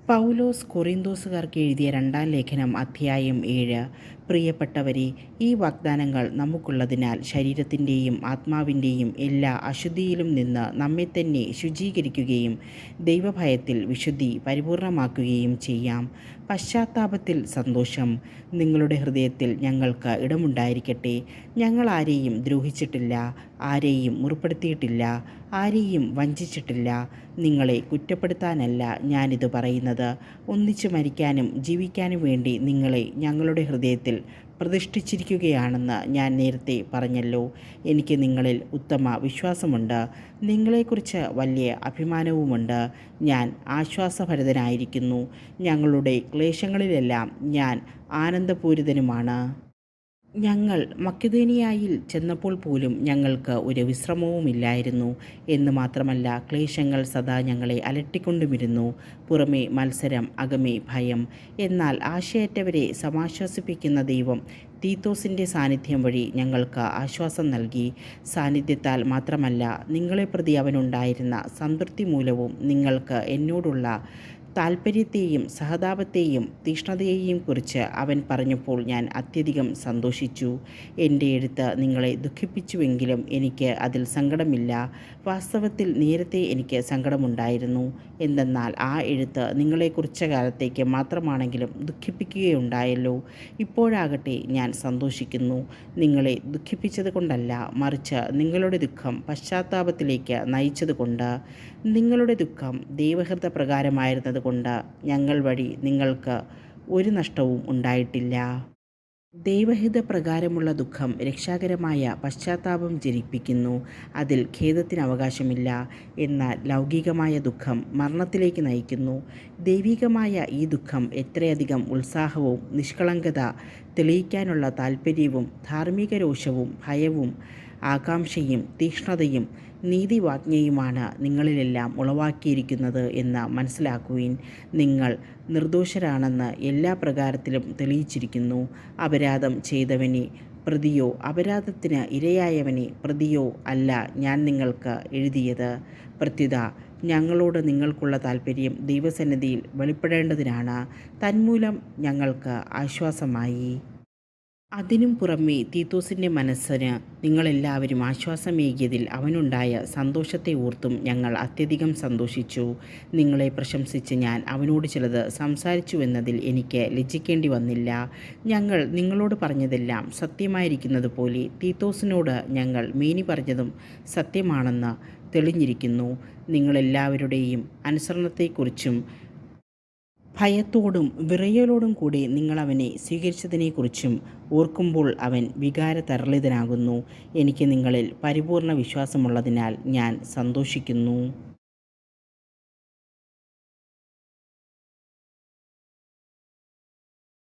പൗലോസ് കൊറിന്തോസുകാർക്ക് എഴുതിയ 2 ലേഖനം അധ്യായം 7. പ്രിയപ്പെട്ടവരെ, ഈ വാഗ്ദാനങ്ങൾ നമുക്കുള്ളതിനാൽ ശരീരത്തിൻ്റെയും ആത്മാവിൻ്റെയും എല്ലാ അശുദ്ധിയിലും നിന്ന് നമ്മെത്തന്നെ ശുചീകരിക്കുകയും ദൈവഭയത്തിൽ വിശുദ്ധി പരിപൂർണമാക്കുകയും ചെയ്യാം. പശ്ചാത്താപത്തിൽ സന്തോഷം. നിങ്ങളുടെ ഹൃദയത്തിൽ ഞങ്ങൾക്ക് ഇടമുണ്ടായിരിക്കട്ടെ. ഞങ്ങൾ ആരെയും ദ്രോഹിച്ചിട്ടില്ല, ആരെയും മുറിപ്പെടുത്തിയിട്ടില്ല, ആരെയും വഞ്ചിച്ചിട്ടില്ല. നിങ്ങളെ കുറ്റപ്പെടുത്താനല്ല ഞാനിത് പറയുന്നത്. ഒന്നിച്ചു മരിക്കാനും ജീവിക്കാനും വേണ്ടി നിങ്ങളെ ഞങ്ങളുടെ ഹൃദയത്തിൽ പ്രതിഷ്ഠിച്ചിരിക്കുകയാണെന്ന് ഞാൻ നേരത്തെ പറഞ്ഞല്ലോ. എനിക്ക് നിങ്ങളിൽ ഉത്തമ വിശ്വാസമുണ്ട്, നിങ്ങളെക്കുറിച്ച് വലിയ അഭിമാനവുമുണ്ട്. ഞാൻ ആശ്വാസഭരിതനായിരിക്കുന്നു. ഞങ്ങളുടെ ക്ലേശങ്ങളിലെല്ലാം ഞാൻ ആനന്ദപൂരിതനുമാണ്. ഞങ്ങൾ മക്കെദോനിയയിൽ ചെന്നപ്പോൾ പോലും ഞങ്ങൾക്ക് ഒരു വിശ്രമവുമില്ലായിരുന്നു എന്ന് മാത്രമല്ല, ക്ലേശങ്ങൾ സദാ ഞങ്ങളെ അലട്ടിക്കൊണ്ടുമിരുന്നു. പുറമേ മത്സരം, അകമേ ഭയം. എന്നാൽ ആശയറ്റവരെ സമാശ്വസിപ്പിക്കുന്ന ദൈവം തീത്തോസിൻ്റെ സാന്നിധ്യം വഴി ഞങ്ങൾക്ക് ആശ്വാസം നൽകി. സാന്നിധ്യത്താൽ മാത്രമല്ല, നിങ്ങളെ പ്രതി അവനുണ്ടായിരുന്ന സംതൃപ്തി മൂലവും നിങ്ങൾക്ക് എന്നോടുള്ള താൽപ്പര്യത്തെയും സഹതാപത്തെയും തീഷ്ണതയെയും കുറിച്ച് അവൻ പറഞ്ഞപ്പോൾ ഞാൻ അത്യധികം സന്തോഷിച്ചു. എൻ്റെ എഴുത്ത് നിങ്ങളെ ദുഃഖിപ്പിച്ചുവെങ്കിലും എനിക്ക് അതിൽ സങ്കടമില്ല. വാസ്തവത്തിൽ നേരത്തെ എനിക്ക് സങ്കടമുണ്ടായിരുന്നു. എന്തെന്നാൽ ആ എഴുത്ത് നിങ്ങളെ കുറച്ച കാലത്തേക്ക് മാത്രമാണെങ്കിലും ദുഃഖിപ്പിക്കുകയുണ്ടായല്ലോ. ഇപ്പോഴാകട്ടെ ഞാൻ സന്തോഷിക്കുന്നു, നിങ്ങളെ ദുഃഖിപ്പിച്ചത് കൊണ്ടല്ല, മറിച്ച് നിങ്ങളുടെ ദുഃഖം പശ്ചാത്താപത്തിലേക്ക് നയിച്ചതുകൊണ്ട്. നിങ്ങളുടെ ദുഃഖം ദൈവഹിത പ്രകാരമായിരുന്നത് കൊണ്ട് ഞങ്ങൾ വഴി നിങ്ങൾക്ക് ഒരു നഷ്ടവും ഉണ്ടായിട്ടില്ല. ദൈവഹിത പ്രകാരമുള്ള ദുഃഖം രക്ഷാകരമായ പശ്ചാത്താപം ജനിപ്പിക്കുന്നു. അതിൽ ഖേദത്തിന് അവകാശമില്ല. എന്നാൽ ലൗകികമായ ദുഃഖം മരണത്തിലേക്ക് നയിക്കുന്നു. ദൈവികമായ ഈ ദുഃഖം എത്രയധികം ഉത്സാഹവും നിഷ്കളങ്കത തെളിയിക്കാനുള്ള താൽപ്പര്യവും ധാർമ്മിക രോഷവും ഭയവും ആകാംക്ഷയും തീക്ഷ്ണതയും നീതിവാജ്ഞയുമാണ് നിങ്ങളിലെല്ലാം ഉളവാക്കിയിരിക്കുന്നത് എന്ന് മനസ്സിലാക്കുവിൻ. നിങ്ങൾ നിർദോഷരാണെന്ന് എല്ലാ പ്രകാരത്തിലും തെളിയിച്ചിരിക്കുന്നു. അപരാധം ചെയ്തവനെ പ്രതിയോ അപരാധത്തിന് ഇരയായവനെ പ്രതിയോ അല്ല ഞാൻ നിങ്ങൾക്ക് എഴുതിയത്. പ്രത്യുത ഞങ്ങളോട് നിങ്ങൾക്കുള്ള താൽപ്പര്യം ദൈവസന്നിധിയിൽ വെളിപ്പെടേണ്ടതിനാണ്. തന്മൂലം ഞങ്ങൾക്ക് ആശ്വാസമായി. അതിനും പുറമേ തീത്തോസിൻ്റെ മനസ്സിന് നിങ്ങളെല്ലാവരും ആശ്വാസമേകിയതിൽ അവനുണ്ടായ സന്തോഷത്തെ ഓർത്തും ഞങ്ങൾ അത്യധികം സന്തോഷിച്ചു. നിങ്ങളെ പ്രശംസിച്ച് ഞാൻ അവനോട് ചിലത് സംസാരിച്ചുവെന്നതിൽ എനിക്ക് ലജ്ജിക്കേണ്ടി വന്നില്ല. ഞങ്ങൾ നിങ്ങളോട് പറഞ്ഞതെല്ലാം സത്യമായിരിക്കുന്നത് പോലെ തീത്തോസിനോട് ഞങ്ങൾ മേനി പറഞ്ഞതും സത്യമാണെന്ന് തെളിഞ്ഞിരിക്കുന്നു. നിങ്ങളെല്ലാവരുടെയും അനുസരണത്തെക്കുറിച്ചും ഭയത്തോടും വിറയലോടും കൂടി നിങ്ങളവനെ സ്വീകരിച്ചതിനെക്കുറിച്ചും ഓർക്കുമ്പോൾ അവൻ വികാരതരളിതനാകുന്നു. എനിക്ക് നിങ്ങളിൽ പരിപൂർണ വിശ്വാസമുള്ളതിനാൽ ഞാൻ സന്തോഷിക്കുന്നു.